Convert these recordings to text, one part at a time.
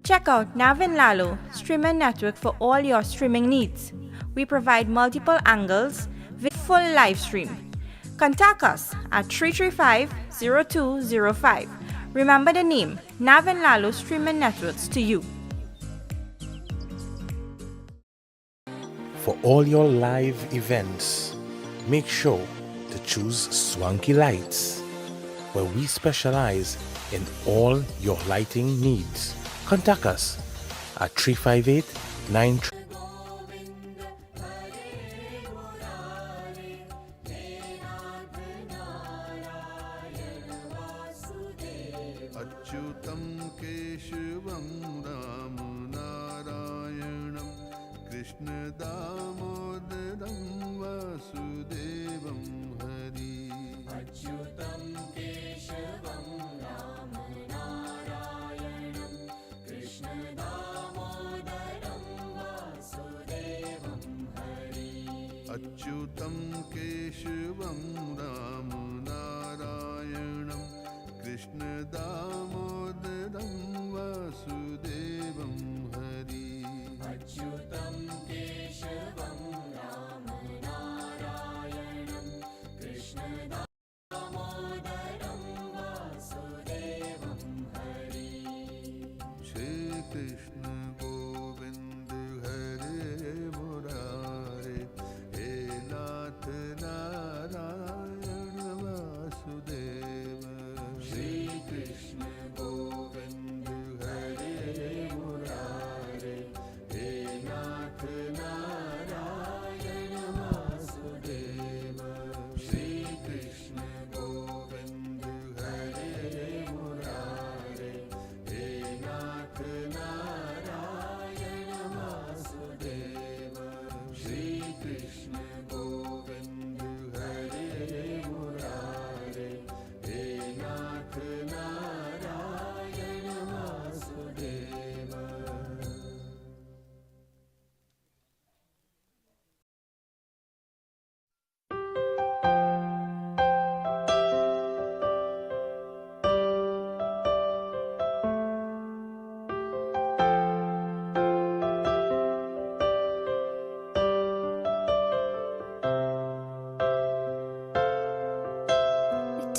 Check out Navin Lalo Streamer Network for all your streaming needs. We provide multiple angles with full live stream. Contact us at 335-0205. Remember the name Navin Lalo Streamer Networks to you. For all your live events, make sure to choose Swanky Lights, where we specialize in all your lighting needs. Contact us at 358-93. अच्युतं केशवं राम नारायणं कृष्ण दामोदरं वासुदेवं हरि अच्युतं केशवं राम नारायणं कृष्ण दामोदरं वासुदेवं हरि अच्युतं केशवं राम नारायणं कृष्ण दामोदरं वासुदेवं हरि अच्युतं केशवं राम नारायणं कृष्ण दामोदरं वासुदेवं हरि श्री कृष्ण गोविंद हरे मुरारे हे नाथ नारायण वासुदेव श्री कृष्ण गोविंद हरे मुरारे हे नाथ नारायण वासुदेव श्री कृष्ण गोविंद हरे मुरारे हे नाथ नारायण वासुदेव श्री कृष्ण गोविंद हरे मुरारे हे नाथ Narayan Vasudev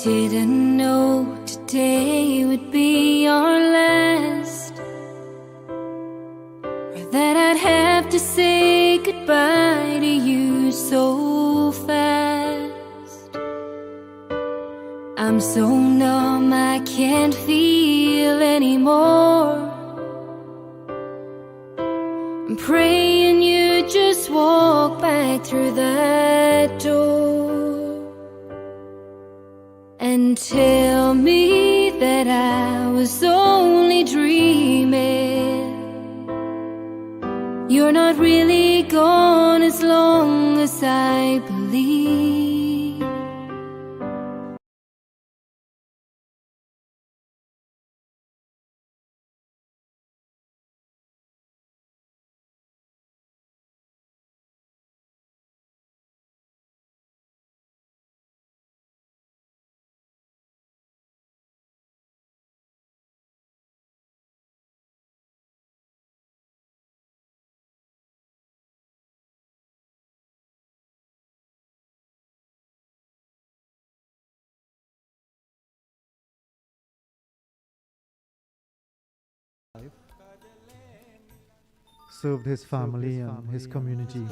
Didn't know today would be our last, or that I'd have to say goodbye to you so fast. I'm so numb I can't feel anymore. I'm praying you just walk back through that door and tell me that I was only dreaming. You're not really gone as long as I believe. Served his family and his community,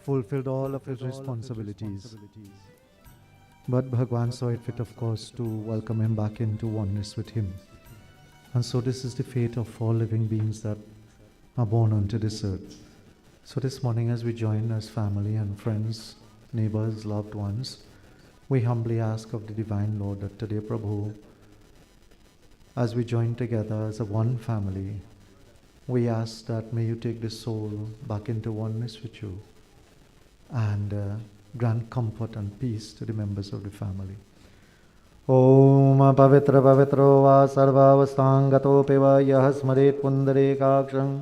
fulfilled all of his responsibilities. But Bhagwan saw it fit, of course, to welcome him back into oneness with him. And so this is the fate of all living beings that are born onto this earth. So this morning, as we join as family and friends, neighbors, loved ones, we humbly ask of the Divine Lord that today, Prabhu, as we join together as a one family, we ask that may you take the soul back into oneness with you and grant comfort and peace to the members of the family. Om pavitra pavitro va sarvavastangatopi va yah smaret pundarekaksham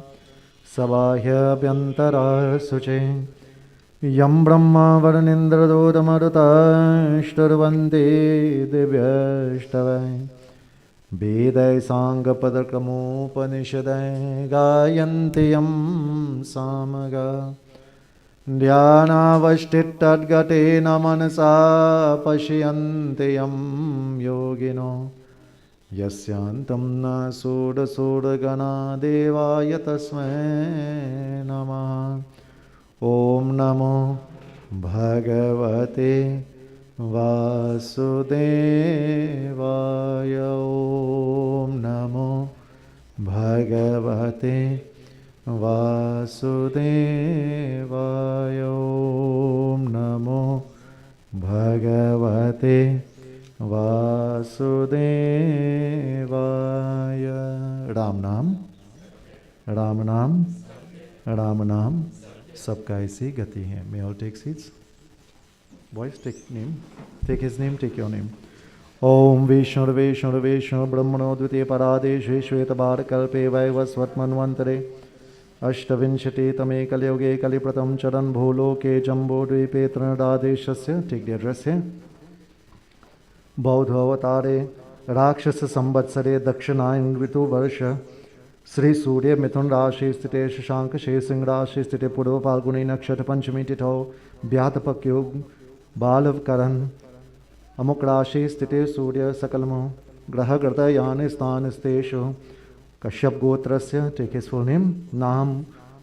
sabahya vyantara suche yam brahma varnindra dodamaruta shtarvante divyashtavai वेदै साङ्गपदक्रमोपनिषदै गायन्ति यं सामगा ध्यानावष्टितद्गतेन मनसा पश्यन्ति यं योगिनो यस्यान्तं न षोडशोडगणा देवाय तस्मै नमः। ॐ नमो भगवते वासुदेवाय। ॐ नमो भगवते वासुदेवाय। ॐ नमो भगवते वासुदेवाय। राम नाम राम नाम राम नाम सबका ऐसी गति है। May all take seats. Boys, take name. Take his name, take your name. Om Vishnu Vishnu Brahmano Dvitiya Paradeshe Shvetabhar Kalpe Vaivasvat Manvantare Ashtavinshati Tame Kalyoge Kalipratam Charan Bholoke Jambo Dvipe Tranadadeshasya. Take the address here. बौद्ध अवतारे राक्षस संवत्सरे दक्षिणायन ऋतु वर्ष श्री सूर्य मिथुन राशि स्थिते शशांक शेष सिंह राशि स्थिते पूर्व फाल्गुनी नक्षत्र पंचमी तिथौ व्यातपक योग बालवकरण अमुक राशि स्थिते सूर्य सकलमो ग्रह ग्रतयान स्थान स्तेषु कश्यप गोत्रस्य टेक हिज फुल नेम नाम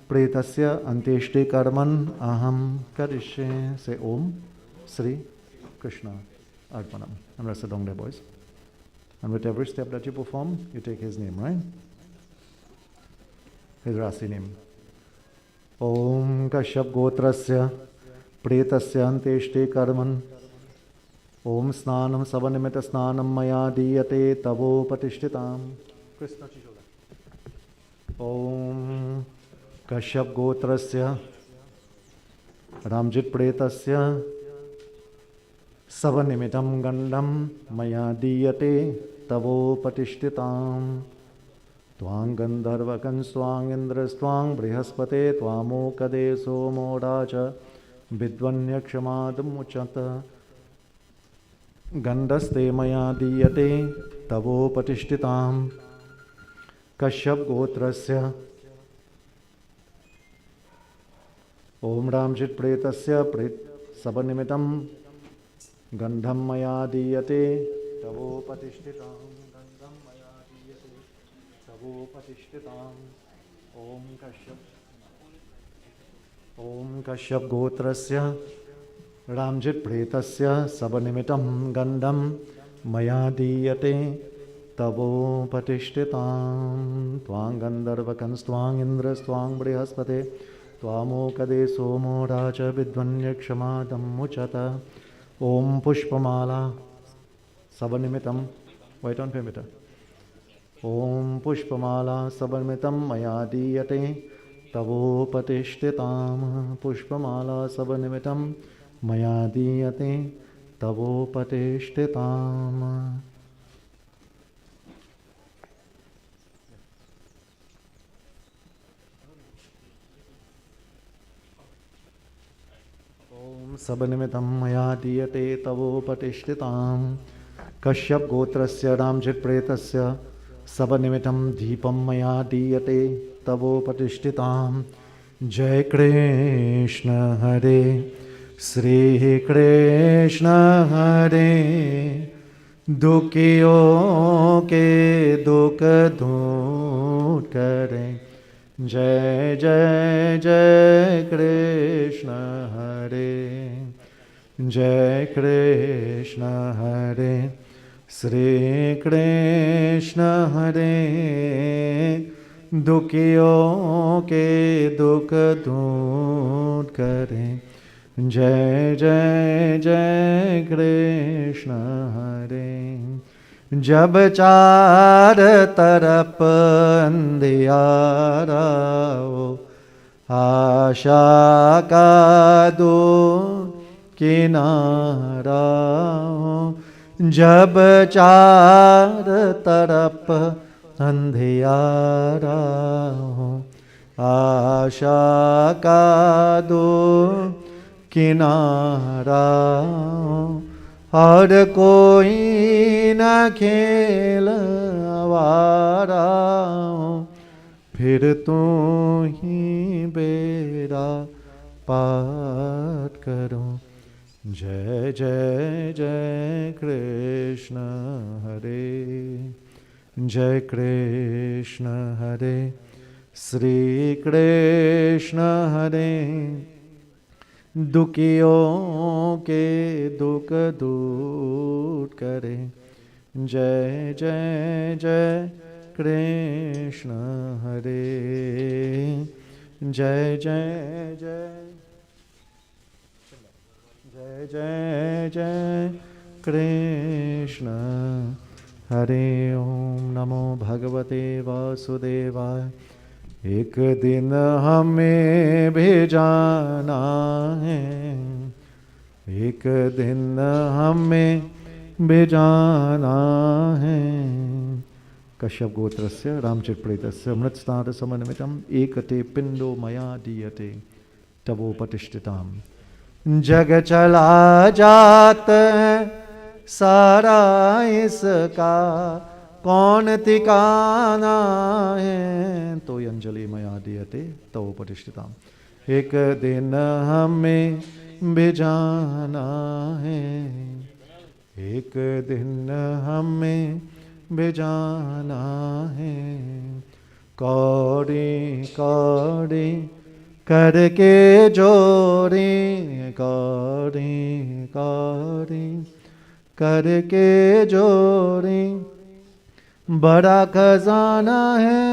प्रेतस्य अंत्येष्टि कर्मन् अहम करिष्ये। से ओम Shri Krishna Arpanam. And rest it down there, boys. And with every step that you perform, you take his name, right? His Rasi name. Om Kashyap Gotrasya Pretasya Anteshte Karman Om Snanam Savanimita Snanam Maya Diyate Tavo Patishtitam. Krishna Chishoda. Om Kashyap Gotrasya Ramjit Pretasya Savanimitam Gandam Maya Diyate Tavo Patishtitam. Twang Gandharvakan Swang Indras Twang Brihaspate Twamo Kade Somo Raja Vidvanyakshamadam Uchata Gandaste Maya Diyate Tavo Patishtitam. Kashyap Gotrasya Om Ramjit Pretasya Pret Savanimitam Gandham Maya Diyate Tavo Patishtitam. Gandham Maya Diyate Tavo Patishtitam. Om Kashyap Gotrasya Ramjit Pretasya Sabanimitam Gandham Maya Diyate Tavo Patishtitam. Twang Gandharvakans Twang Indras Twang Brihaspate Twamo Kade Somo Raja Vidvanyakshamadam Uchata. Om Pushpamala Sabanimitam. Wait on perimeter. Om Pushpamala Sabanimitam Maya Diyate Tavo Patishtitam. Pushpamala Sabanimitam Maya Diyate Tavo Patishtitam. Om Sabanimitam Maya Diyate Tavo Patishtitam. Kashyap Gotrasya Ramjit Pretasya Sabanimitam Deepam Maya Diyate Tavo Patishtitam. Jai Krishna Hare Sri Krishna Hare. Dukhiyon ke dukh doot kare. Jai Jai Jai Krishna Hare. Jai Krishna Hare Sri Krishna Hare. Dukhiyon ke dukh doot kare. Jai Jai Jai Krishna Hare. जब चार तरफ अंधियारा हो आशा का दो किनारा हो. जब चार तरफ अंधियारा हो आशा का दो किनारा हो. और कोई न खेल सवारा हूँ, फिर तू ही बेड़ा पार करूँ। जय जय जय कृष्ण हरे, जय कृष्ण हरे, श्री कृष्ण हरे। दुखियों के दुख दूर करे। जय जय जय कृष्ण हरे, जय जय जय जय जय जय कृष्ण हरे। ओम नमो भगवते वासुदेवाय। एक दिन हमें भी जाना है, एक दिन हमें भी जाना है। कश्यप गोत्रस्य रामचित्प्रेतस्य मृत्स्नाथ समन्वितम् एकते पिंडो मया दीयते तवोपतिष्ठिताम्। जग चला जात है सारा इसका, कौन ठिकाना है, तो अंजलि मया दीयते तवोपतिष्ठिताम्। एक दिन हमें भी जाना है, एक दिन हमें भी जाना है। कौड़ी कौड़ी करके जोड़ी, कौड़ी कौड़ी करके जोड़ी, बड़ा खजाना है।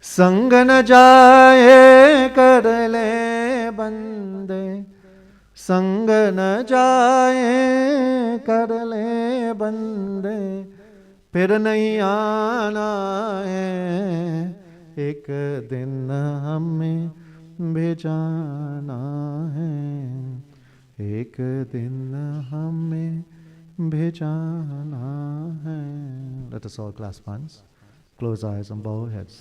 संग न जाए कर ले बंदे, संग न जाए कर ले बंदे, फिर नहीं आना है। एक दिन हमें भी जाना है, एक दिन हमें भी जाना है। Let us all clasp hands, close eyes and bow heads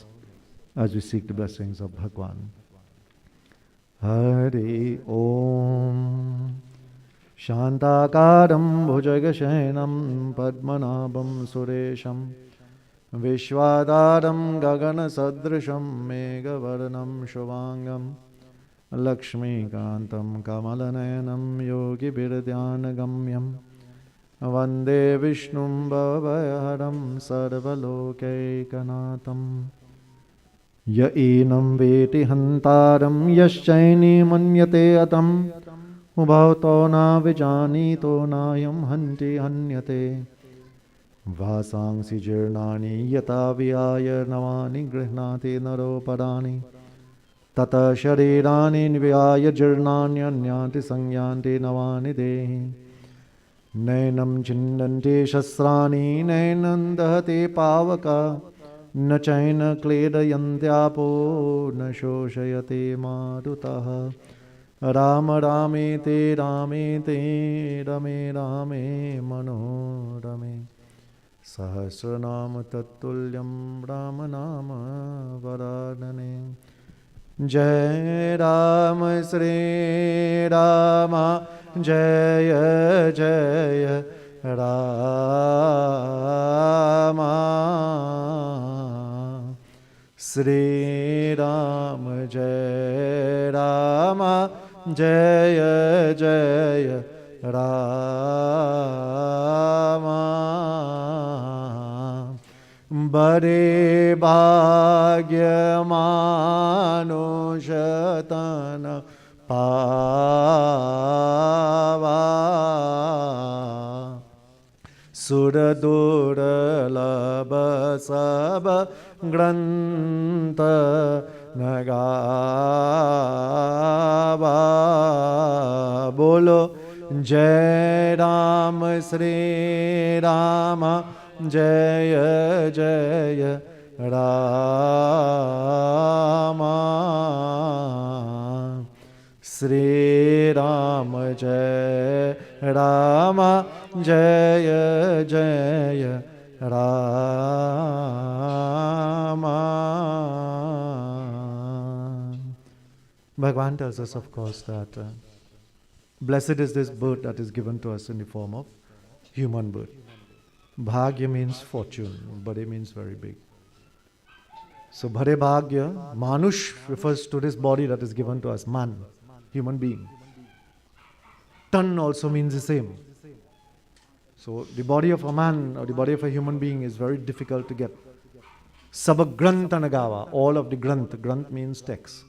as we seek the blessings of Bhagwan. Hari Om. शान्ताकारं भुजगशयनं पद्मनाभं सुरेशं, विश्वाधारं गगनसदृशं मेघवर्णं शुभांगं, लक्ष्मीकान्तं कमलनयनं योगिभिर्ध्यानगम्यं, वन्दे विष्णुं भवभयहरं सर्वलोकैकनाथं। य एनं वेति हन्तारं यश्चैनी मन्यते अतम्, उभौतो न विजानीतो नायं हन्ति हन्यते। वासांसि जीर्णानि यथा विहाय नवानि गृह्णाति नरोपराणि, ततः शरीराणि विहाय जीर्णान्यन्याति संयान्ति नवानि देहि। नैनं छिन्दन्ति शस्त्राणि नैनं दहति पावका, न चैन क्लेदयन्त्यापो न शोषयति मारुतः। राम रामेति रामेति रमे रामे मनोरमे, सहस्रनाम तत्तुल्यं राम नाम वरानने। जय राम श्री राम, जय जय राम। श्री राम जय राम, जय जय राम। बरे भाग्य मानुष तन पावा, सुर दुर्लभ सब ग्रंथ न गावा। बोलो जय राम श्री राम, जय जय राम। श्री राम जय राम, जय जय Ram. Bhagavan tells us, of course, that blessed is this birth that is given to us in the form of human birth. Bhagya means fortune, Bade means very big. So Bhare Bhagya, Manush refers to this body that is given to us, man, human being. Tan also means the same. So the body of a man or the body of a human being is very difficult to get. Sabagrantanagawa, all of the Granth means text.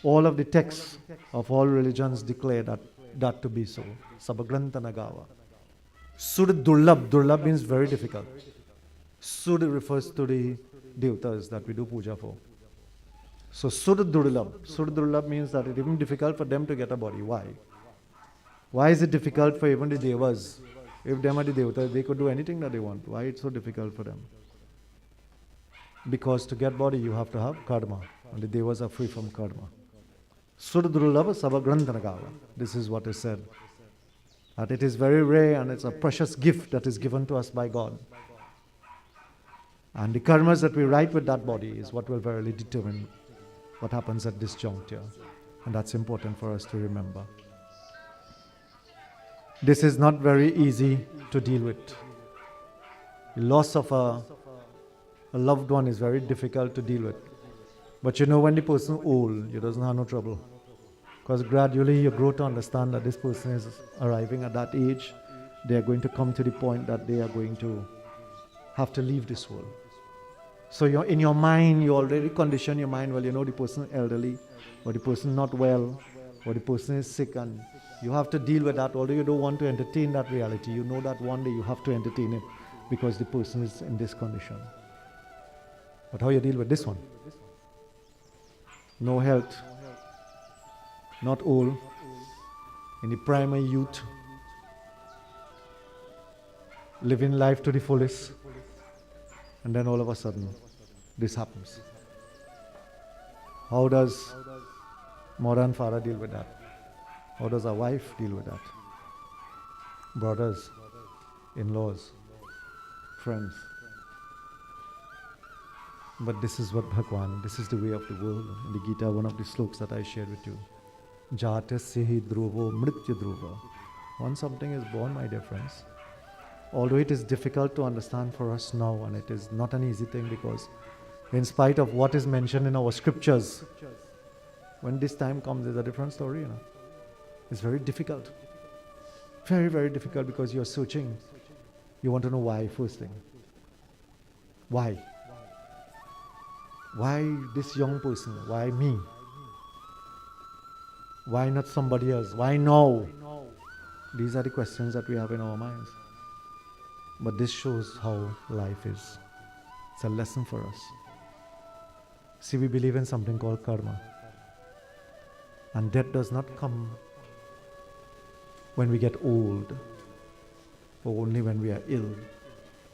All of the texts of all religions declare that to be so. Sabagrantanagawa. Sud Durlab means very difficult. Sud refers to the devatas that we do puja for. So Sud Durlab means that it is even difficult for them to get a body. Why? Why is it difficult for even the devas? If them are the devatas, they could do anything that they want. Why it's so difficult for them? Because to get body, you have to have karma. And the devas are free from karma. Sudurlabha Sabagrantanagava. This is what is said. That it is very rare and it's a precious gift that is given to us by God. And the karmas that we write with that body is what will verily determine what happens at this juncture. And that's important for us to remember. This is not very easy to deal with. The loss of a loved one is very difficult to deal with. But you know, when the person is old, you doesn't have no trouble. Because gradually you grow to understand that this person is arriving at that age. They are going to come to the point that they are going to have to leave this world. So in your mind, you already condition your mind, well, you know the person is elderly, or the person is not well, or the person is sick, and you have to deal with that. Although you don't want to entertain that reality, you know that one day you have to entertain it because the person is in this condition. But how you deal with this one? No health, not old, in the primary youth, living life to the fullest, and then all of a sudden this happens. How does mother and father deal with that? How does a wife deal with that? Brothers, in-laws, friends. But this is what Bhagwan, this is the way of the world. In the Gita, one of the slokas that I shared with you. Jatasya dhruvo mritya dhruva. Once something is born, my dear friends, although it is difficult to understand for us now, and it is not an easy thing, because in spite of what is mentioned in our scriptures, when this time comes, it's a different story, you know. It's very difficult. Very, very difficult, because you're searching. You want to know why, first thing. Why? Why this young person? Why me? Why not somebody else? Why now? These are the questions that we have in our minds. But this shows how life is. It's a lesson for us. See, we believe in something called karma. And death does not come when we get old, or only when we are ill.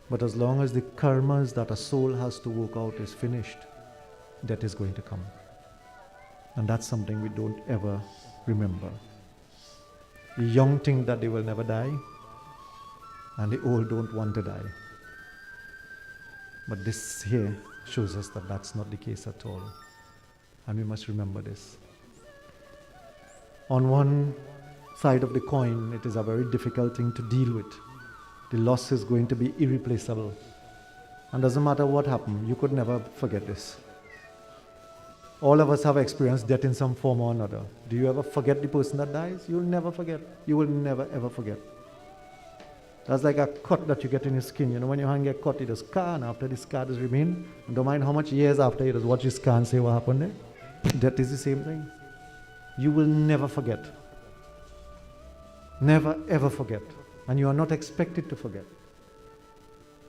But as long as the karmas that a soul has to work out is finished, death is going to come. And that's something we don't ever remember. The young think that they will never die, and the old don't want to die. But this here shows us that that's not the case at all. And we must remember this. On one side of the coin, it is a very difficult thing to deal with. The loss is going to be irreplaceable. And doesn't matter what happened, you could never forget this. All of us have experienced death in some form or another. Do you ever forget the person that dies? You'll never forget. You will never ever forget. That's like a cut that you get in your skin. You know, when your hand gets cut, it does scar, and after the scar does remain. And don't mind how much years after, you just watch your scar and say what happened there. Death is the same thing. You will never forget. Never ever forget. And you are not expected to forget.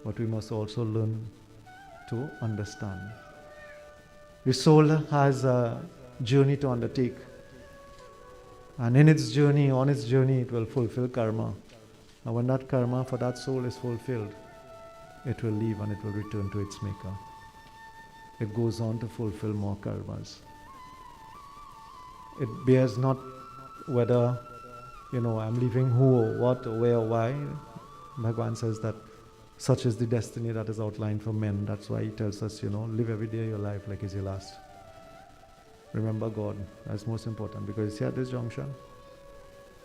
But we must also learn to understand. The soul has a journey to undertake. And in its journey, on its journey, it will fulfill karma. And when that karma for that soul is fulfilled, it will leave and it will return to its maker. It goes on to fulfill more karmas. It bears not whether, I'm leaving who or what or where or why. Bhagwan says that such is the destiny that is outlined for men. That's why he tells us, live every day of your life like it's your last. Remember God. That's most important, because you see at this junction,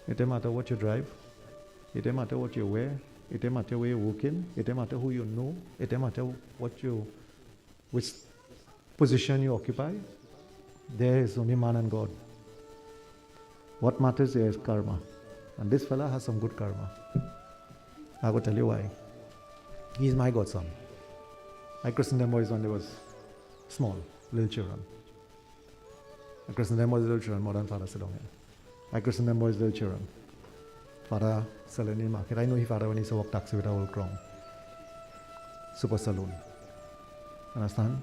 it doesn't matter what you drive, it doesn't matter what you wear, it doesn't matter where you're working, it doesn't matter who you know, it doesn't matter which position you occupy. There is only man and God. What matters there is karma. And this fella has some good karma. I will tell you why. He's my godson. I christened them boys when they was small, little children. I christened them boys little children more than father sit down here. I christened them boys little children. Father selling in the market. I know his father when he used to walk taxi with a old crown. Super saloon. Understand?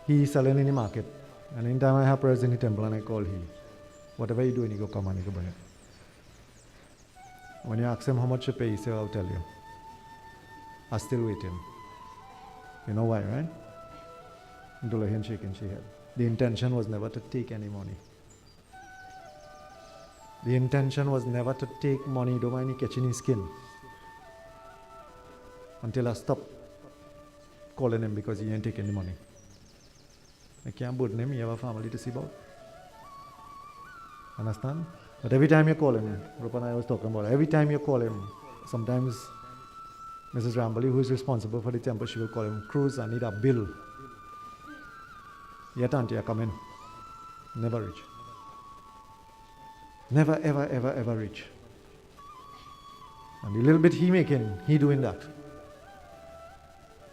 He selling in the market. And anytime I have prayers in the temple and I call he, whatever you do, he go come and he go bring it. When you ask him how much you pay, he say, I'll tell you. I'm still waiting. You know why, right? Dulahin shaking she head. The intention was never to take any money. The intention was never to take money, don't mind me catching his skin. Until I stopped calling him because he ain't taking the money. I can't burden him, he have a family to see about. Understand? But every time you call him, Rupa and I was talking about it, every time you call him, sometimes Mrs. Rambali, who is responsible for the temple, she will call him, Cruz, I need a bill. Yet auntie, I come in. Never reach. Never, ever, ever, ever reach. And the little bit he making, he doing that.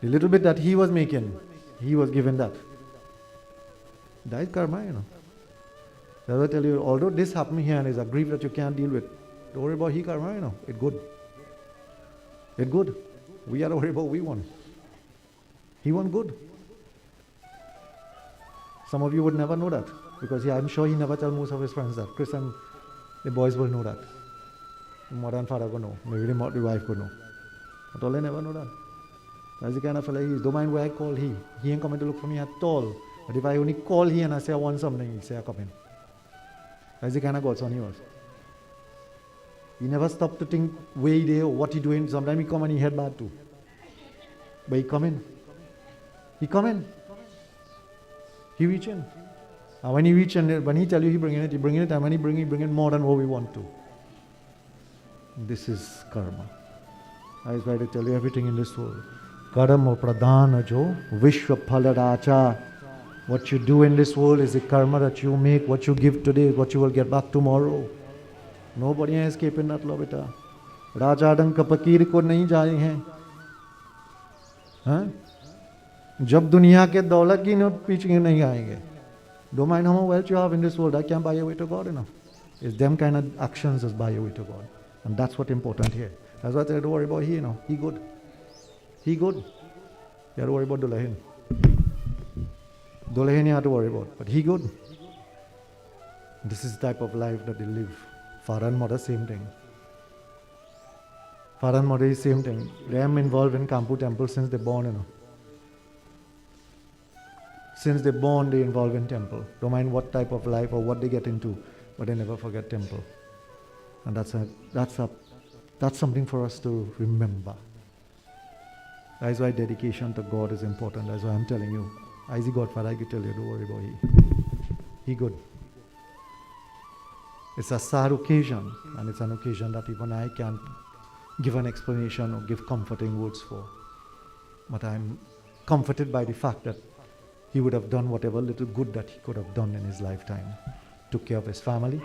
The little bit that he was making, he was given that. That is karma, you know. That's why I tell you, although this happened here and is a grief that you can't deal with, don't worry about he karma, you know. It's good. It's good. We are worried about we won. He won good. Some of you would never know that because I'm sure he never tell most of his friends that. Chris and the boys will know that. The mother and father will know. Maybe the wife will know. But all they never know that. That's the kind of fella he is. Don't mind where I call he. He ain't coming to look for me at all. But if I only call he and I say I want something, he say I come in. That's the kind of godson he was. He never stopped to think where he there or what he doing. Sometimes he come and he head bad too. But he come in. He come in. He reach in. And when he reach in, when he tell you he bring it, and when he bring it more than what we want to. This is karma. I try to tell you everything in this world. Karma pradhana jo vishwa phalaracha. What you do in this world is the karma that you make. What you give today is what you will get back tomorrow. Nobody is escaping that law, beta. Raja dang kapakir ko nahi jaye hain. हाँ? जब दुनिया के दौलत की note पीछे नहीं आएंगे. Don't mind how much wealth you have in this world, that can't buy your way to God, you know. It's them kind of actions that buy your way to God. And that's what's important here. That's why I say don't worry about he, you know. He good. He good. You have to worry about Dulahin. Dulahin you have to worry about. But he good. This is the type of life that they live. Father and mother, same thing. Father and mother is same thing. They are involved in Kampu temple since they're born, you know. Since they're born, they involved in temple. Don't mind what type of life or what they get into, but they never forget temple. And that's something for us to remember. That is why dedication to God is important. That's why I'm telling you. I see Godfather, I can tell you, don't worry about he. He good. It's a sad occasion, and it's an occasion that even I can't give an explanation or give comforting words for. But I'm comforted by the fact that he would have done whatever little good that he could have done in his lifetime. Took care of his family.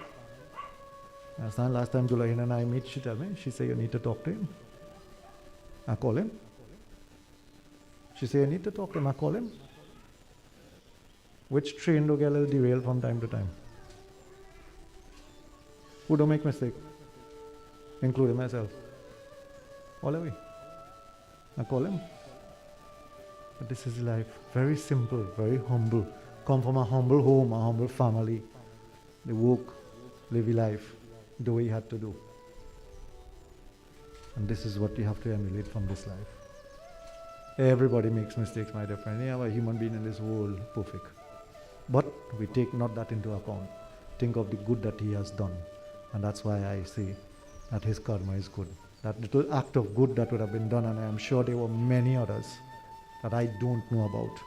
Understand? Last time Dulahin and I meet, she told me, she said, you need to talk to him. I call him. She said, you need to talk to him. I call him. Which train do get a little derailed from time to time? Who don't make mistake? Including myself. All the way. I call him. But this is life. Very simple, very humble. Come from a humble home, a humble family. They work, live a life, the way you had to do. And this is what you have to emulate from this life. Everybody makes mistakes, my dear friend. You have a human being in this world, perfect. But we take not that into account. Think of the good that he has done. And that's why I say that his karma is good. That little act of good that would have been done, and I am sure there were many others that I don't know about.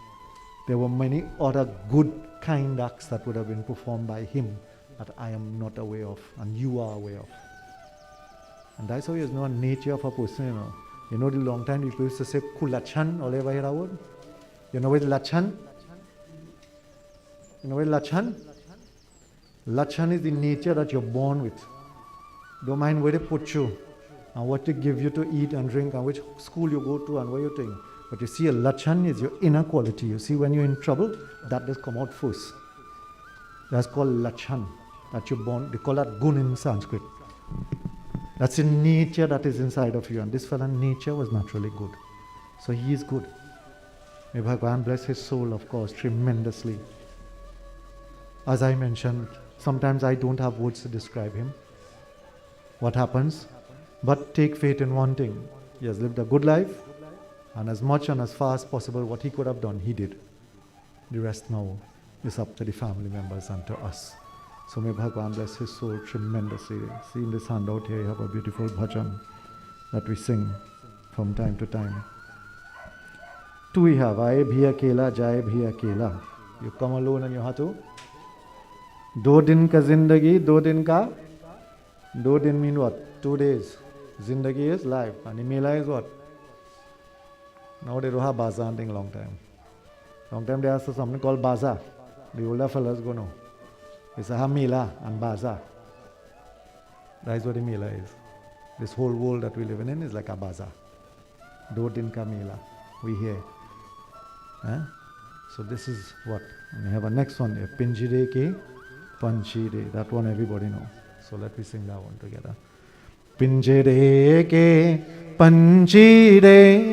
There were many other good, kind acts that would have been performed by him that I am not aware of, and you are aware of. And that's how you know nature of a person, you know. You know the long time people used to say kulachan or whatever here word. You know what lachan? You know what lachan? Lachan is the nature that you're born with. Don't mind where they put you and what they give you to eat and drink and which school you go to and where you're doing. But you see, a lachan is your inner quality. You see, when you're in trouble, that does come out first. That's called lachan. That you're born. They call that gun in Sanskrit. That's in nature that is inside of you. And this fella, nature was naturally good. So he is good. May Bhagwan bless his soul, of course, tremendously. As I mentioned, sometimes I don't have words to describe him. What happens? But take faith in one thing. He has lived a good life, and as much and as far as possible what he could have done, he did. The rest now is up to the family members and to us. So may Bhagwan bless his soul tremendously. See in this handout here you have a beautiful bhajan that we sing from time to time. Tu we have, Aaye bhi akela, jaye bhi akela. You come alone and you have to. Do din ka zindagi, do din ka? Do din mean what? 2 days. Zindagi is life. And Imela is what? Now they don't have bazaar hunting long time. Long time they ask for something called bazaar. The older fellas go no. It's a Mela and bazaar. That is what the Mela is. This whole world that we live in is like a bazaar. Do din ka Mela. We hear. So this is what? And we have a next one here. Pinjire ke Panchire. That one everybody knows. So let me sing that one together. Pinjire ke Panchire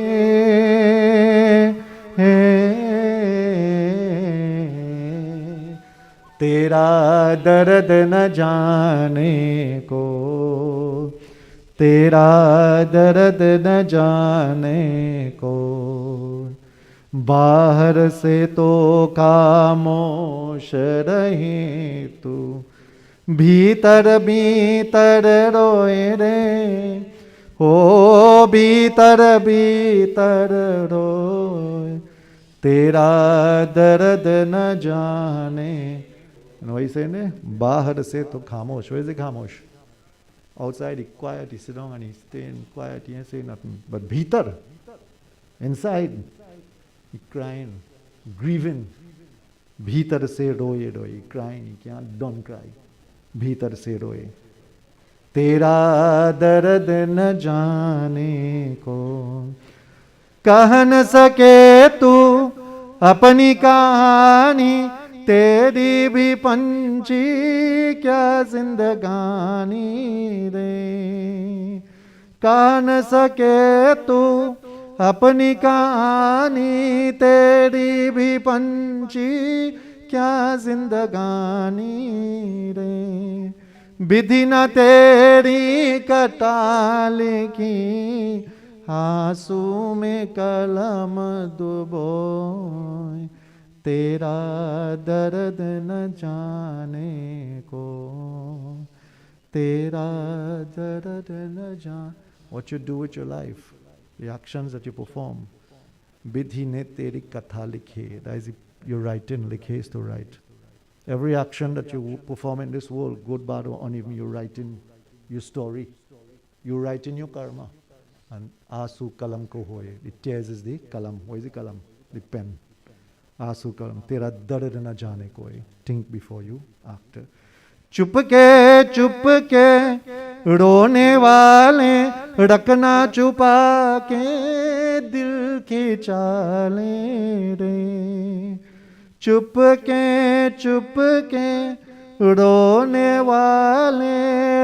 तेरा दर्द न जाने को तेरा दर्द न जाने को बाहर से तो खामोश रही तू भीतर भीतर रोए रे ओ भीतर भीतर रोए तेरा दर्द न जाने. And what you saying there? Bahar se to khamosh. Where is the khamosh? Outside he quiet, he sit down and he staying quiet, he ain't saying nothing. But bhitar, inside, he crying, grieving. Bhitar se roye roye, he crying, he can't don't cry. Bhitar se roye. Tera dard न जाने को कह न सके तू अपनी कहानी तेरी भी पंछी क्या जिंदगानी रे कह न सके तू अपनी कहानी तेरी भी पंछी क्या जिंदगानी रे विधि न तेरी कटाल की आंसू में कलम डुबोए तेरा दर्द न जाने को तेरा दर्द न जान. What you do with your life, the actions that you perform. Vidhi ne teri katha likhe. That is your writing. Likhe is to write. Every action that you perform in this world, good, bad, or uneven, you write in your story. You write in your karma. And asu kalam ko hoye. The tears is the kalam. What is the kalam? The pen. Asu kalam. Tera dard na jane koi. Think before you act. चुप के रोने वाले रखना छुपा के दिल की चाले रे चुप के रोने वाले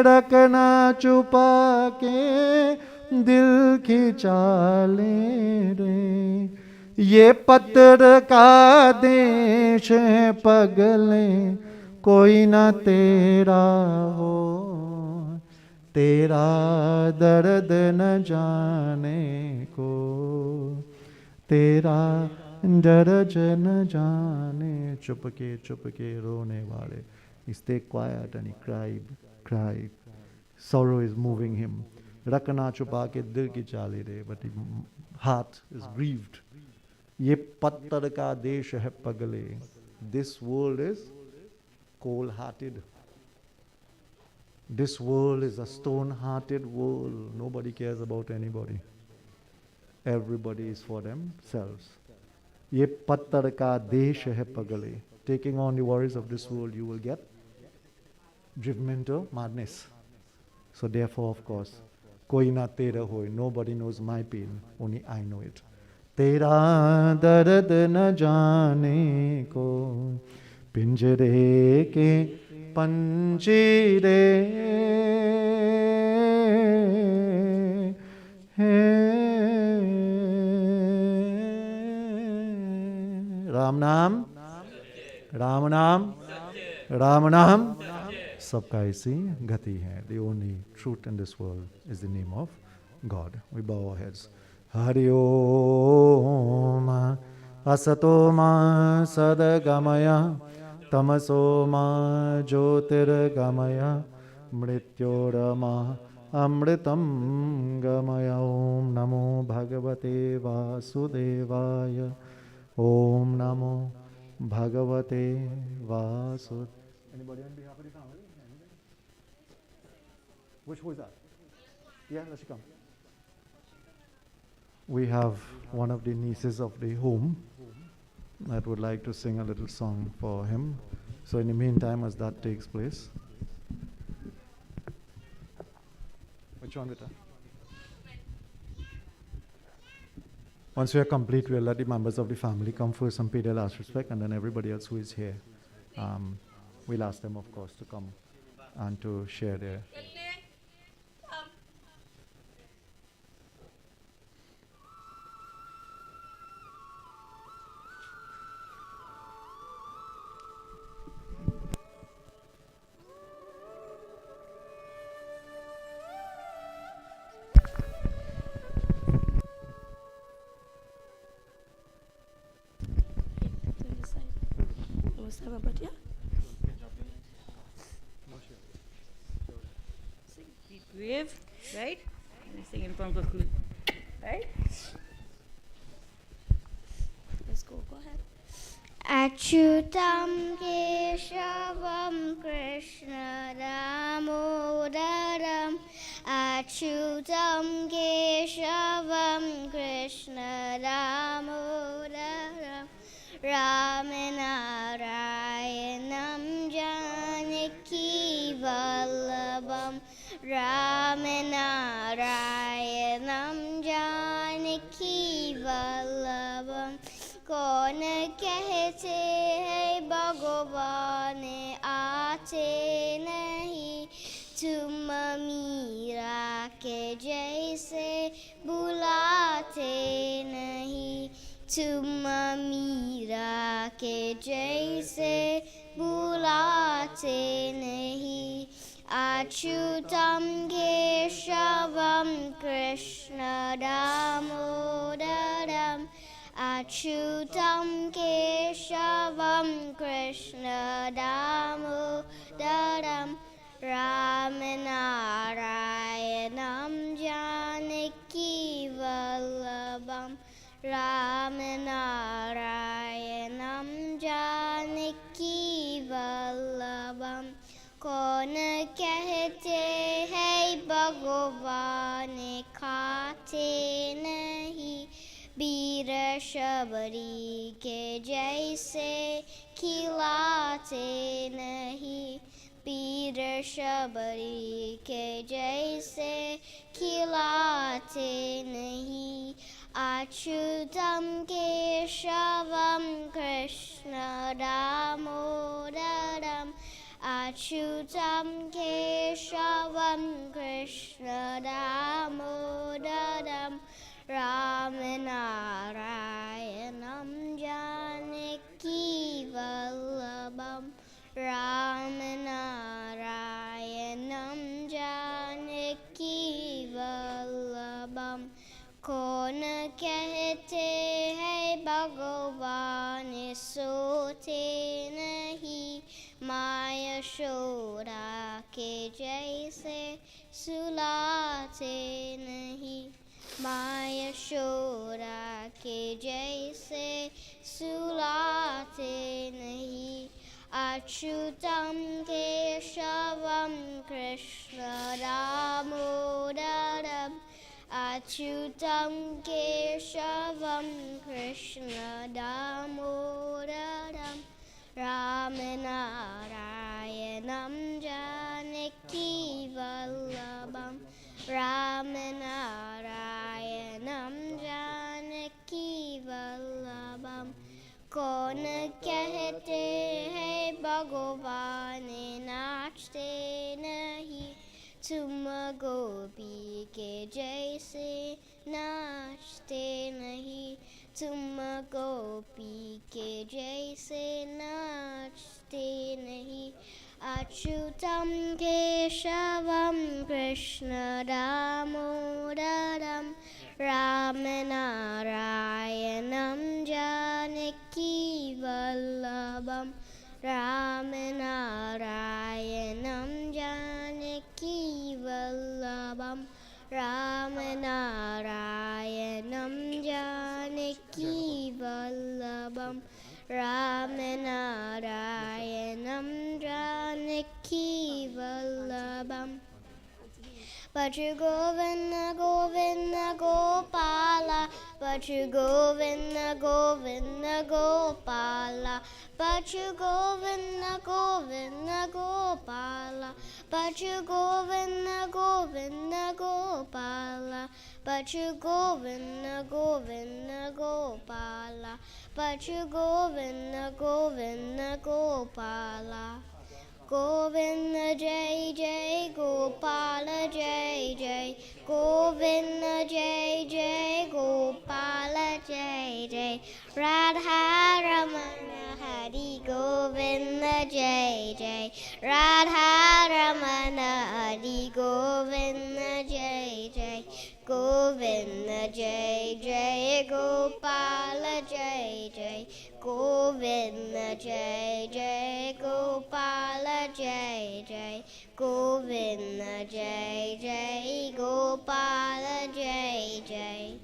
रखना छुपा के दिल की चाले रे ये पत्थर का देश है पगले कोई ना तेरा हो तेरा दर्द न जाने को तेरा दर्द न जाने चुपके रोने वाले. He stayed quiet and he cried. Sorrow is moving him. रखना छुपा के दिल की चाली रे, but the heart is grieved. ये पत्थर का देश है पगले. This world is cold-hearted. This world is a stone-hearted world. Nobody cares about anybody. Everybody is for themselves. ये पत्थर का देश है पगले. Taking on the worries of this world, you will get driven into madness. So therefore, of course, koi na tera hoy. Nobody knows my pain. Only I know it. Tera dard na jaane ko pinjare ke पंजीरे Ram नाम राम नाम राम नाम सबका ऐसी गति है. The only truth in this world is the name of God. We bow our heads. Hari Om Asato Ma Sadagamaya Tamaso Ma Jyotirgamaya Mrityorama Amritam Gamaya. Om Namo Bhagavate Vasudevaya. Om Namo Bhagavate Vasudevaya. Anybody on behalf of the family? Who is that? Yeah, let's come. We have one of the nieces of the home that would like to sing a little song for him. So in the meantime, as that takes place. Which one, Vita? Once we are complete, we'll let the members of the family come first and pay their last respect, and then everybody else who is here, we'll ask them, of course, to come and to share their... Be brave, right? And sing in front of Cruz, right? Let's go ahead. Achyutam Keshavam Krishna Damodaram. Achyutam Keshavam Krishna Damodaram. Ramanarayanam Janaki Vallabham. Ramanarayanam Janaki Vallabham. कौन कहते हैं भगवान आते नहीं, तुम मीरा के जैसे बुलाते नहीं, तुम मीरा के जैसे बुलाते नहीं. Achyutam Keshavam Krishna Damodaram. Achyutam Keshavam Krishna Damodaram. Ramanarayanam Janaki Vallabham. Ramanarayanam Janaki Vallabham. कौन कहते हैं भगवान खाते नहीं, वीर शबरी के जैसे खिलाते नहीं, वीर शबरी के जैसे खिलाते नहीं. Achyutam Keshavam Krishna Damodaram. Achyutam Keshavam Krishna Damodaram. Ramanarayanam Janaki Vallabham. Ramanarayanam Janaki Vallabham. कौन कहते हैं भगवान सोते नहीं, माया यशोदा के जैसे सुलाते नहीं, माँ यशोदा के जैसे सुलाते नहीं. Achyutam Keshavam Krishna Damodaram Achyutam Keshavam Krishna Damodaram Ramanarayanam Janaki Vallabham Ramanarayanam Janaki Vallabham कौन कहते हैं भगवान नाचते नहीं तुम गोपी के जैसे नाचते नहीं तुम गोपी के जैसे नाचते नहीं Achyutam Keshavam Krishna Damodaram रामनारायणं Janaki वल्लभं रामनारायणं Janaki वल्लभं रामनारायणं Janaki वल्लभं रामनारायणं Janaki वल्लभम् Bhaja Govinda Govinda Gopala Bhaja Govinda Govinda Gopala Bhaja Govinda Govinda Gopala Bhaja Govinda Govinda Gopala Bhaja Govinda Govinda Gopala Bhaja Govinda Govinda Gopala Govinda Jai Jai Gopala Jai Jai Govinda Jai Jai Gopala Jai Jai Radha Ramana Hari Govinda Jai Jai Radha Ramana Hari Govinda Jai Jai Govinda Jai Jai Gopala Jai Jai Govinda Jai Jai Gopala Jai Jai Govinda Jai Jai Gopala Jai Jai.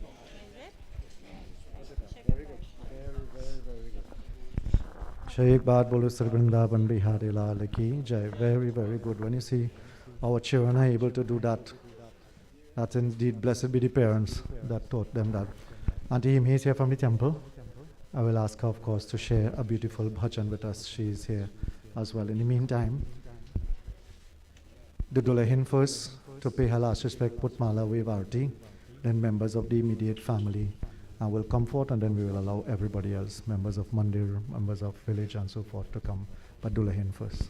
Jai ek baat bolo Sri Vrindavan Bihari Lal ki Jai. Very, very good. When you see our children are able to do that, that's indeed blessed be the parents that taught them that. Auntie Him is here from the temple. I will ask her, of course, to share a beautiful bhajan with us. She is here as well. In the meantime, the Dullahin first to pay her last respect, put mala, wave arti, then members of the immediate family will come forth, and then we will allow everybody else, members of Mandir, members of village and so forth to come. But Dullahin first.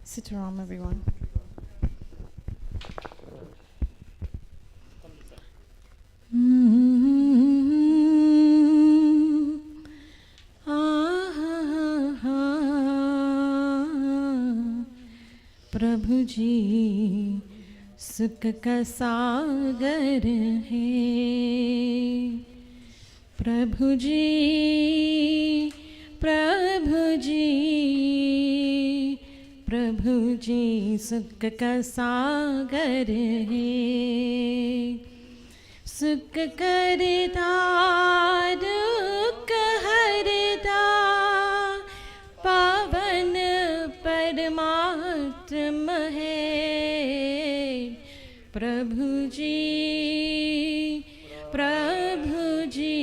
Sitaram, everyone. प्रभु जी सुख का सागर है प्रभु जी प्रभु जी प्रभु जी सुख का सागर है सुख करता दुख हरता पावन परमात्म है प्रभु जी प्रभु जी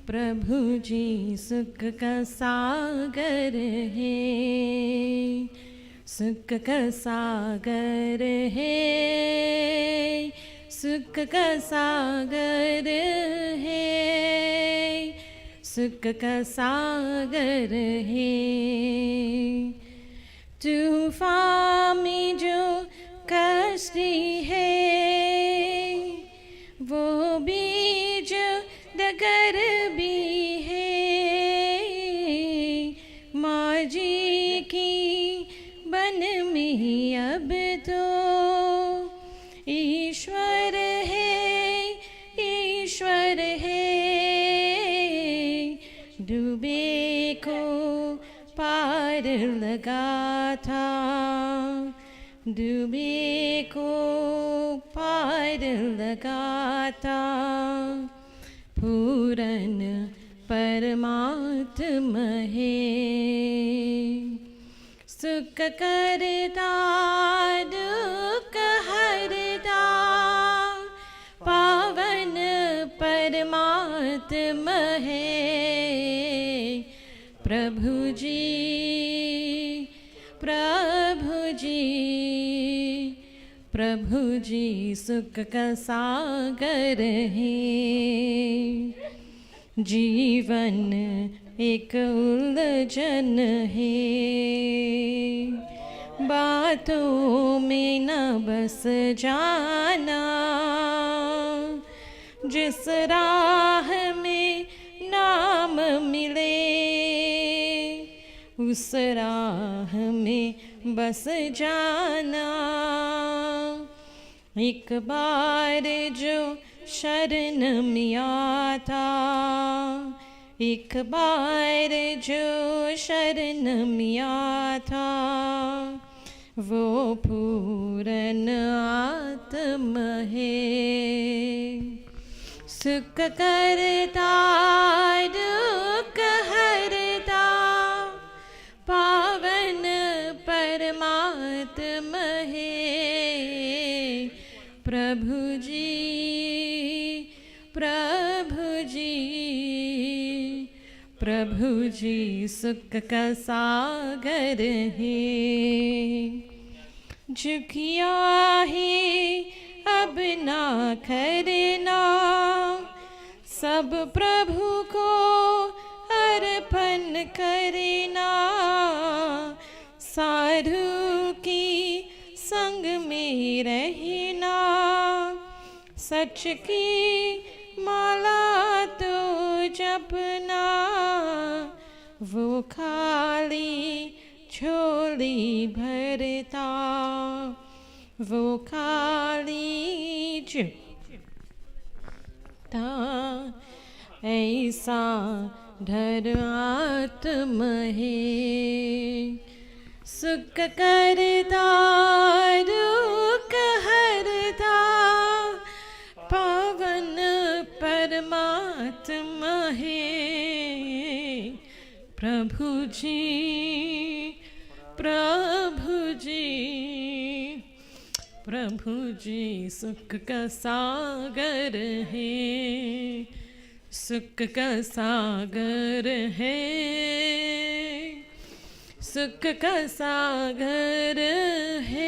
प्रभु जी सुख का सागर है सुख का सागर है सुख का सागर है सुख का सागर है तूफान में जो कश्ती है वो बीज डगर भी है माँ जी की बन में अब तो ईश्वर है डूबे को पार लगा था डूबे को पार लगा था पूरन परमात्मा परमात्महे सुख करता दुख हरता पावन परमात्महे प्रभु जी प्रभु जी सुख का सागर है जीवन एक उलझन है बातों में न बस जाना जिस राह में नाम मिले उस राह में बस जाना एक बार जो शरण में आता एक बार जो शरण में आता वो पूर्ण आत्म है सुख करता दुख हरता पावन परमात्मा है प्रभु जी सुख का सागर है झुकिया है अब ना करना सब प्रभु को अर्पण करना साधु की संग में रहना सच की माला तो जपना वो खाली झोली भरता वो खाली झोली ऐसा धर आत्म है सुख करता दुख हरता पावन परमात्मा है प्रभु जी सुख का सागर है सुख का सागर है सुख का सागर है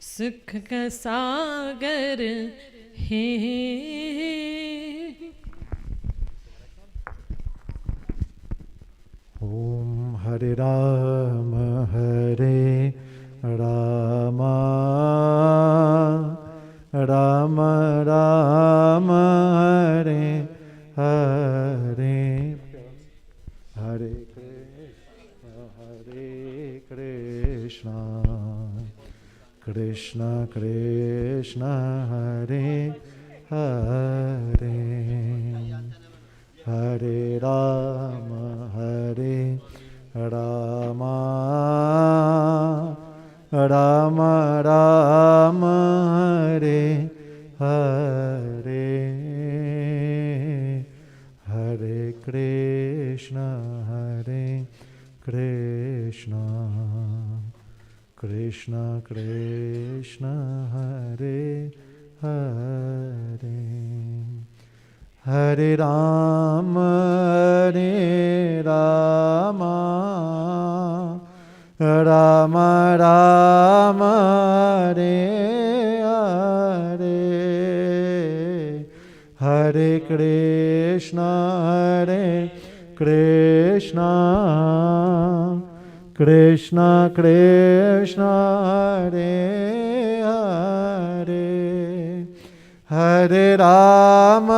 सुख का सागर है ओम हरे राम राम राम हरे हरे हरे कृष्ण कृष्ण कृष्ण हरे हरे हरे राम राम राम राम हरे हरे हरे कृष्ण कृष्ण कृष्ण हरे हरे हरे राम राम राम हरे हरे हरे कृष्ण कृष्ण कृष्ण हरे हरे हरे राम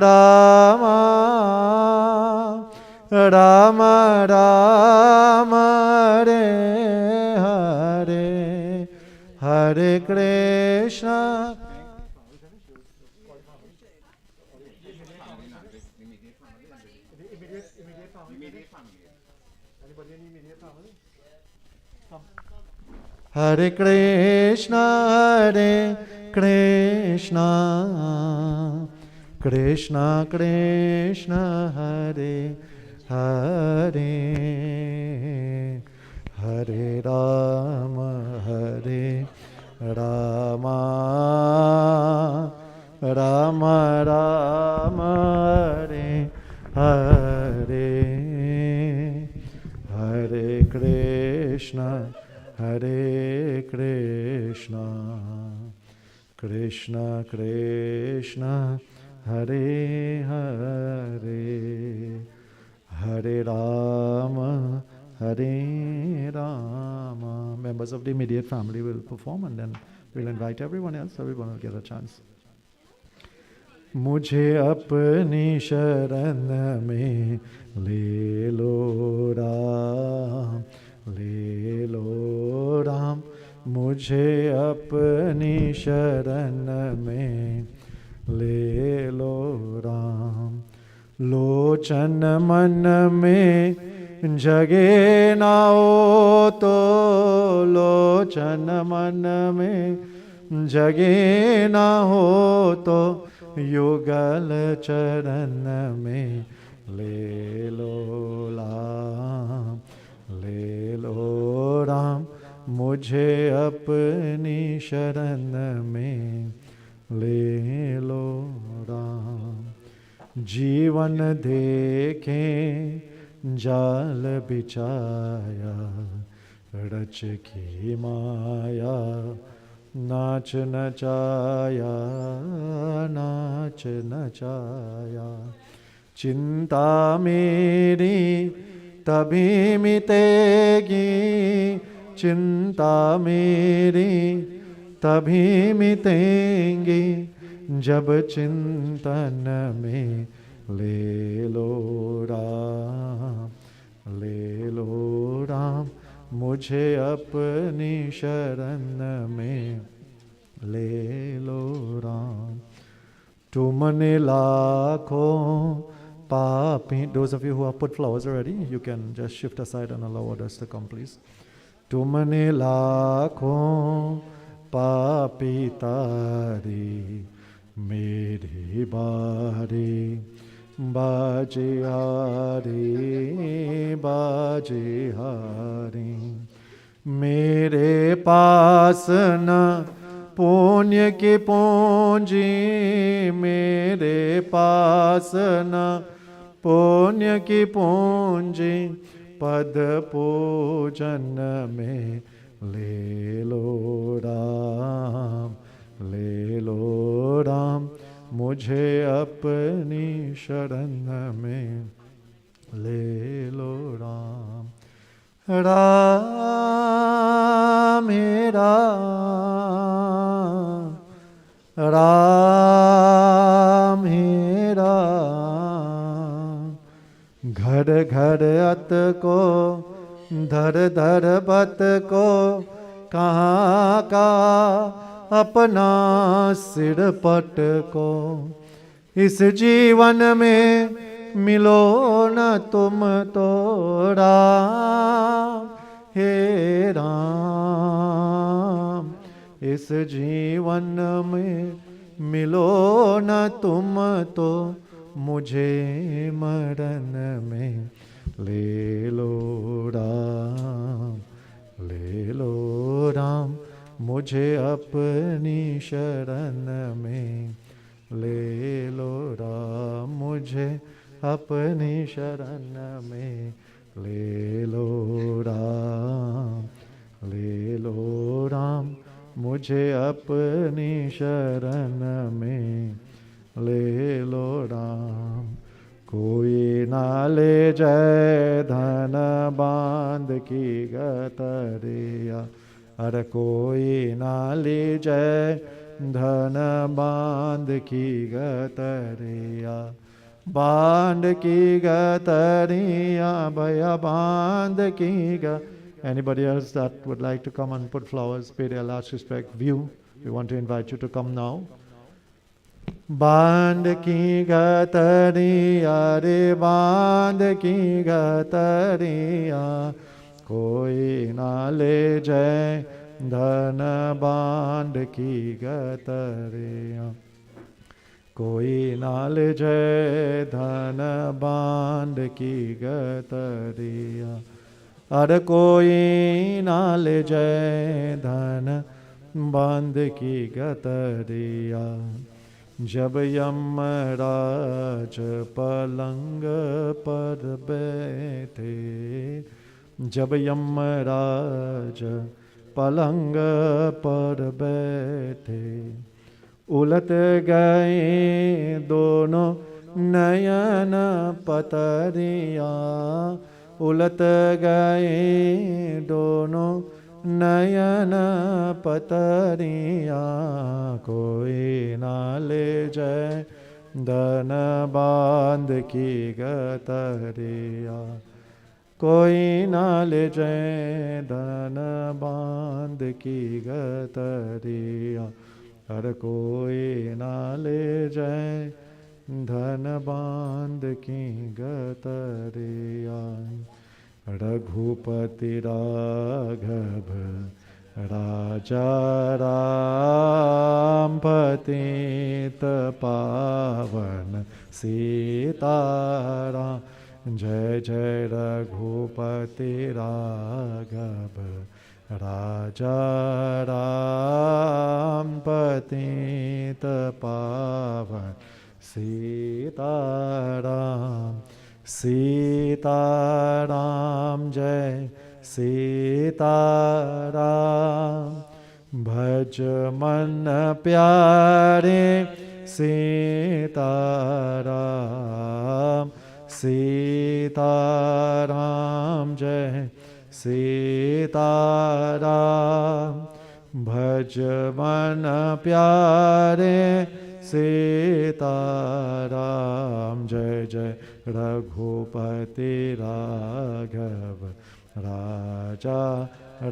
राम राम हरे हरे हरे कृष्ण हरे Krishna Krishna Krishna Hare Hare, Hare Rama Hare Rama, Rama Rama Hare Hare, Hare Krishna Hare Krishna, Krishna Krishna Hare Hare, Hare Rama Hare Rama. Members of the immediate family will perform and then we'll invite everyone else. Everyone will get a chance. मुझे अपनी शरण में ले लो राम, ले लो राम, मुझे अपनी शरण में ले लो राम। लोचन मन में जगे ना हो तो, लोचन मन में जगे ना हो तो, युगल चरण में ले लो राम, ले लो राम, मुझे अपनी शरण में ले लो राम। जीवन देखें जाल बिछाया, रच की माया, नाच नचाया, नाच नचाया। चिंता मेरी तभी मिटेगी, चिंता मेरी तभी मिटेंगी, जब चिंतन में ले लो राम, ले लो राम, मुझे अपनी शरण में ले लो राम। तुमने लाखों पापी, those of you who have put flowers already, you can just shift aside and allow others to come please. तुमने लाखों पापी तारी, मेरी बारी बाजे हारी, बाजे हारी। मेरे पास न पुण्य की पूंजी, मेरे पास न पुण्य की पूंजी, पद पूजन में ले लो राम, ले लो राम, मुझे अपनी शरण में ले लो राम। राम हे राम, राम हे राम, घर घर अत को, धर धर बत को, कहाँ का अपना सिर पट को। इस जीवन में मिलो न तुम तो राम हे राम, इस जीवन में मिलो न तुम तो, मुझे मरण में ले लो राम, ले लो राम, मुझे अपनी शरण में ले लो राम, मुझे अपनी शरण में ले लो राम, ले लो राम, मुझे अपनी शरण में ले लो राम। कोई ना ले जाए धन बांध की गतरिया, अरे कोई ना ले जाए धन बांध की गतरिया, बांध की गतरिया भैया बांध की ग। Anybody else that would like to come and put flowers, pay their last respect, view, we want to invite you to come now. बांध की गतरिया रे, बांध की गतरिया, कोई ना ले जाए धन बांध की गतरिया। कोई ना ले जाए धन बांध की गतरिया, अरे कोई ना ले जाए धन बांध की गतरिया। जब यमराज पलंग पर बैठे, जब यमराज पलंग पर बैठे, उलट गए दोनों नयन पतरिया, उलट गए दोनों नयन पतरिया। कोई ना ले जाए धन बांध की गतरिया, कोई ना ले जाए धन बांध की गतरिया, हर कोई ना ले जाए धन बांध की गतरिया। रघुपति राघव राजा राम पतित पावन सीताराम, जय जय रघुपति राघव राजा राम पतित पावन सीताराम, सीताराम जय सीताराम। भज मन प्यारे सीताराम, सीताराम जय सीताराम। भज मन प्यारे सीताराम, जय जय रघुपति राघव राजा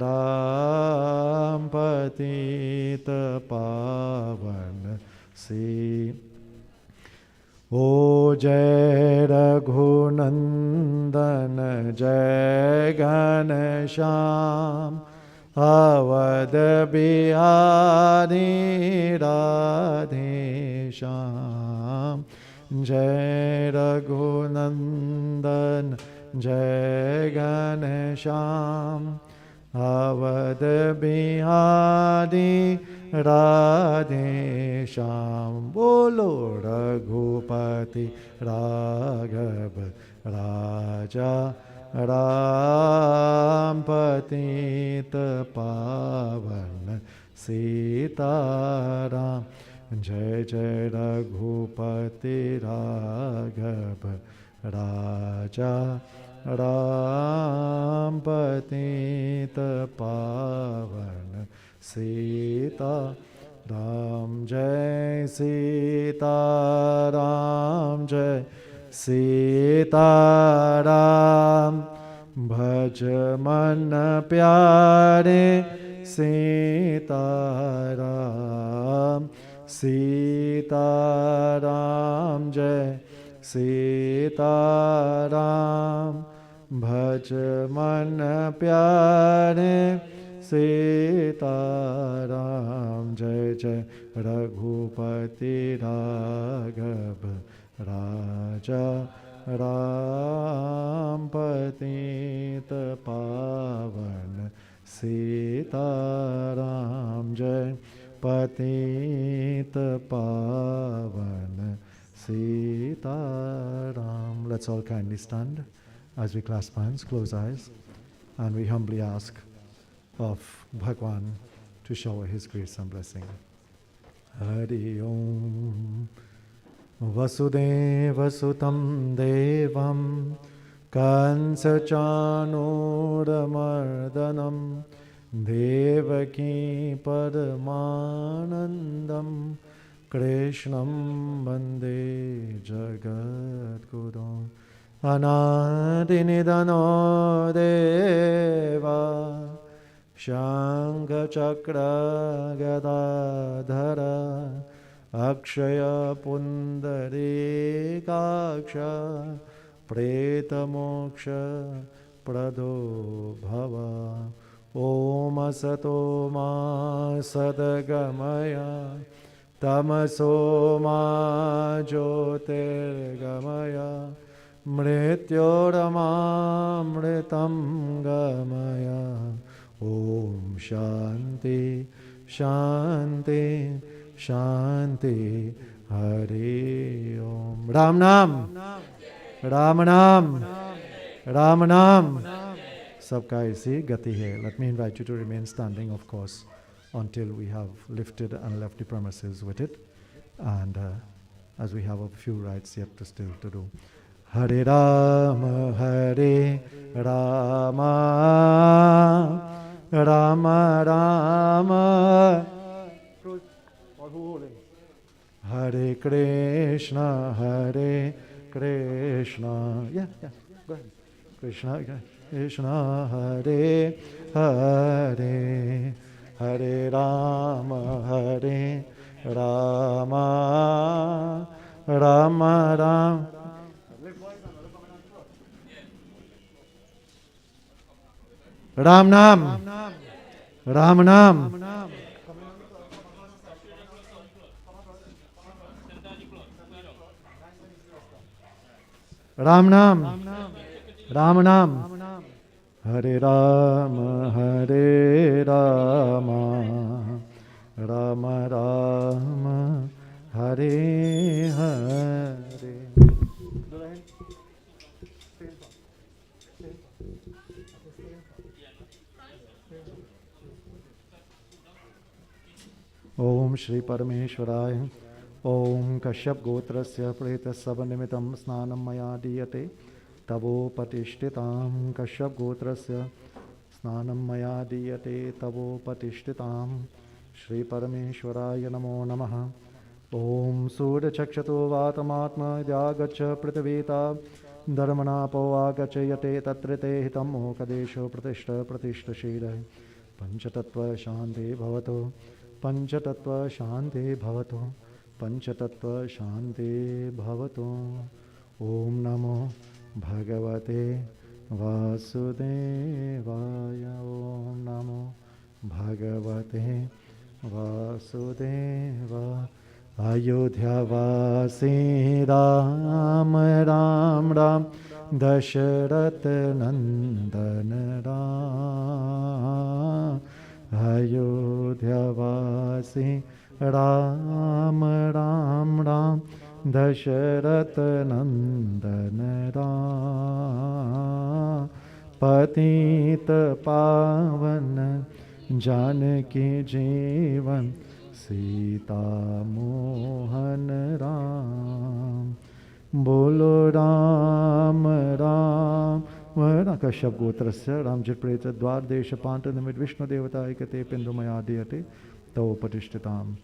राम पतित पावन सी। ओ जय रघुनंदन जय घनश्याम, अवध बिहारी राधे श्याम। जय रघुनंदन जय घनश्याम, अवध बिहारी राधे श्याम। बोलो रघुपति राघव राजा राम पतित पावन सीताराम। जय जय रघुपति राघव राजा राम पतित पावन सीताराम। जय सीताराम जय सीताराम। भज मन प्यारे सीताराम, सीताराम जय सीताराम। भज मन प्यारे सीताराम, जय जय रघुपति राघव राजा राम पतित पावन सीताराम। जय पतित पावन Sitaram. Let's all kindly stand as we clasp hands, close eyes, and we humbly ask of Bhagwan to shower his grace and blessing. Hari Om. Vasudeva Sutam Devam Kansachanuramardanam Devaki Paramanandam Krishnam Bande Jagadguru Anadinidano Deva Shankha Chakra Gadadhara Akshaya Pundarikaksha Preta Moksha Prado Bhava Om Asato Ma Sadagamaya Tamaso ma jyotirgamaya mrityorama mritam gamaya. Om Shanti Shanti Shanti Hari Om. Ram Nam Ram Nam Ram Nam. सबका ऐसी गति है. Let me invite you to remain standing, of course, until we have lifted and left the premises with it, and as we have a few rites yet to still to do. Hare Rama Hare Rama Rama Rama Hare Krishna Hare Krishna. Yeah, go ahead. Krishna Krishna Hare Hare Hare Rama Hare Rama Rama Rama. Ram Nam Ram Nam. Ram Nam Ram Nam. Hare Rama Hare Rama Rama Rama Hare Hare. Om Shri Parameshwaraya. Om Kashyap Gotrasya Preta Sabanimitam Snanam Maya Diyate Tavo Patishtitam. Kashyap Gotrasya Snanam Maya Diyate Tavo Patishtitam. Shri Parameshwaraya Namo Namaha. Om Surya Chakshato Vatamatma Dyagacha Pritavita Dharmanapo Agachayate Tatrite Hitam Mokadesho Pratishta Pratishta Shilai Panchatattva Shanti Bhavato Panchatattva Shanti Bhavato Panchatattva Shanti Bhavato. Om Namo Bhagavate Vasudevaya. Om Namo Bhagavate Vasudevaya. Ayodhya Vasi Ram Ram Ram Dasharath Nandan Ram. Ayodhya Vasi Ram Ram Ram Dasharath Nandan Ram. Patita Pavan Janaki Jeevan Sita Mohan Ram. Bolo Ram Ram Vara Kashyap Gotrasya Ramjit Preta Dwar Desha Panta Namid Vishnu Devata Ekate Pindumaya Diyate Tau Patishtitam.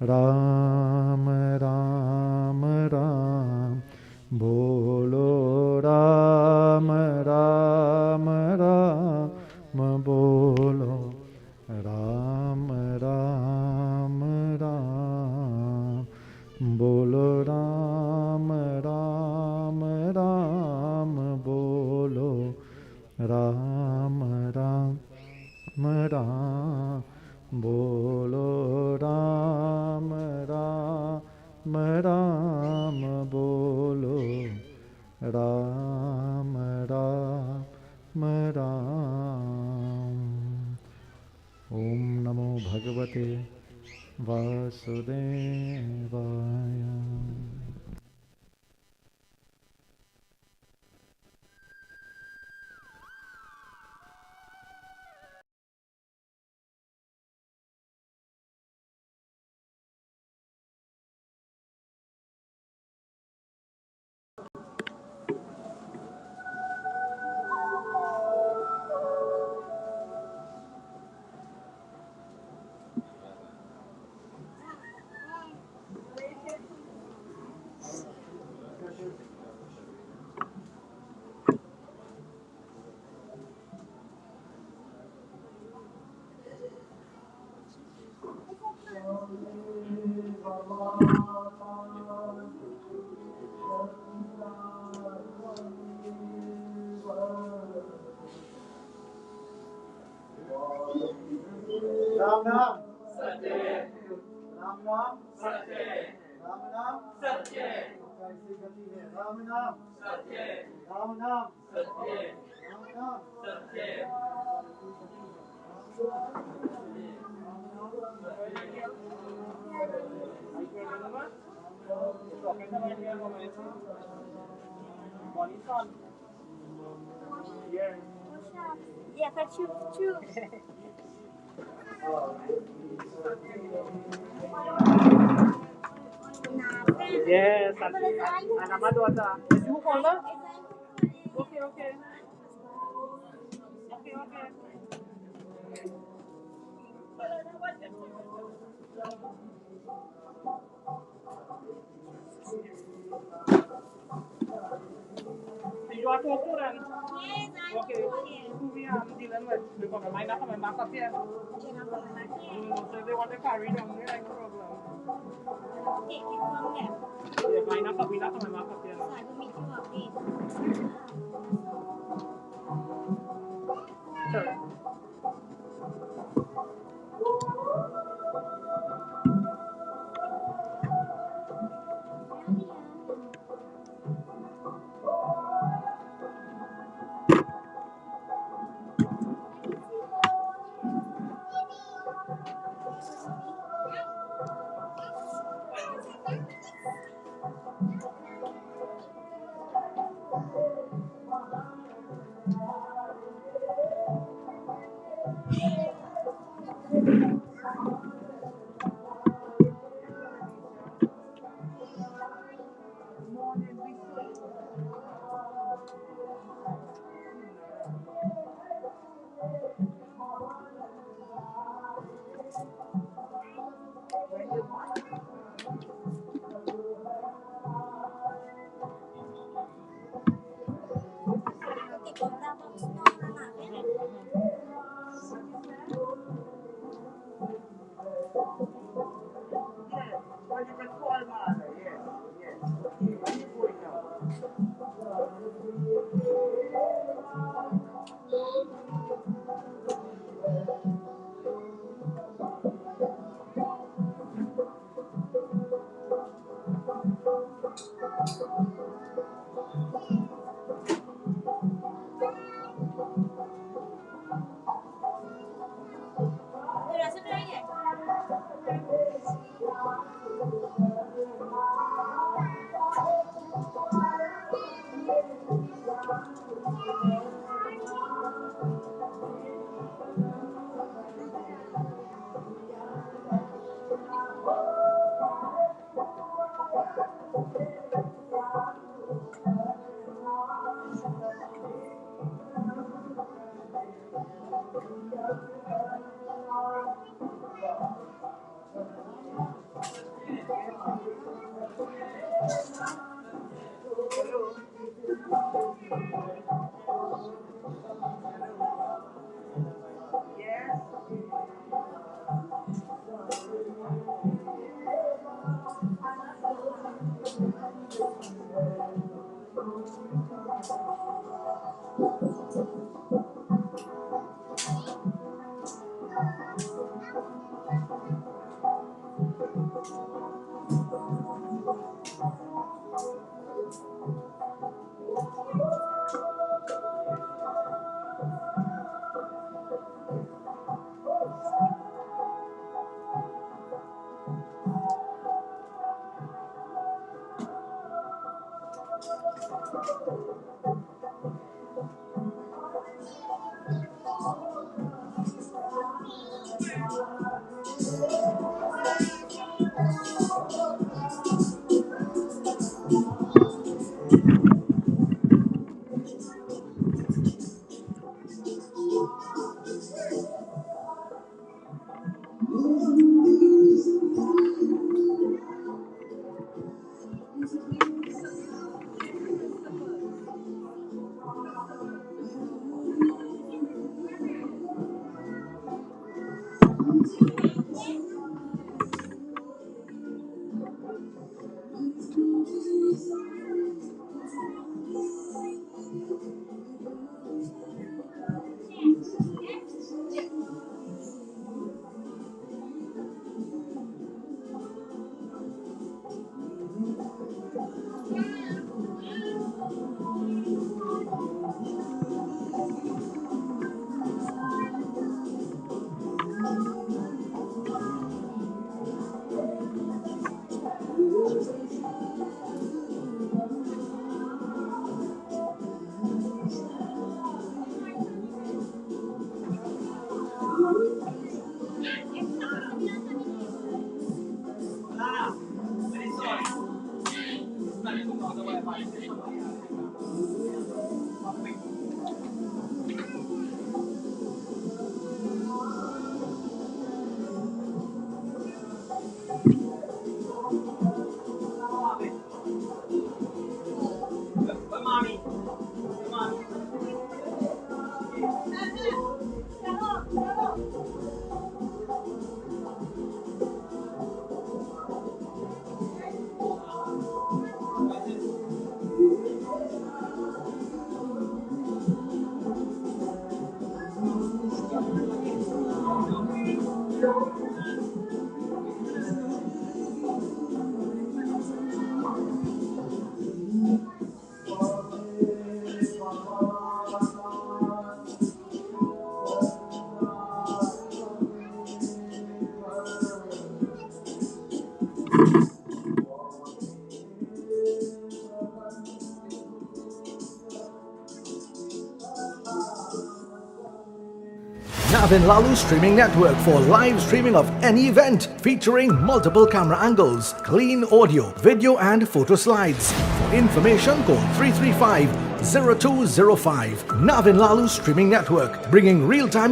Ram Ram Ram Bolo Ram Ram Ram Bolo Ram Ram Ram Bolo Ram Ram Ram Bolo Ram Ram Ram Bolo Ram Ram Ram Bolo Ram Ram Ram. Om Namo Bhagavate Vasudevaya. Ram Nam नाम सत्य है, राम नाम सत्य है, कैसी गति है, राम नाम सत्य है, राम नाम सत्य है, राम नाम सत्य है, Yeah, but choose. Yes, anak madu ada. You call her? Okay, okay. Okay, okay. So you are talk to them? Yes, I'm Okay. Who we are dealing with? Because I not coming back up here. So if they want to carry them, they like no problem. Take it from there. Yeah, I not coming back up here. So I will meet you up there. Sure. Navin Lalu Streaming Network for live streaming of any event featuring multiple camera angles, clean audio, video and photo slides. For information, call 335-0205. Navin Lalu Streaming Network, bringing real-time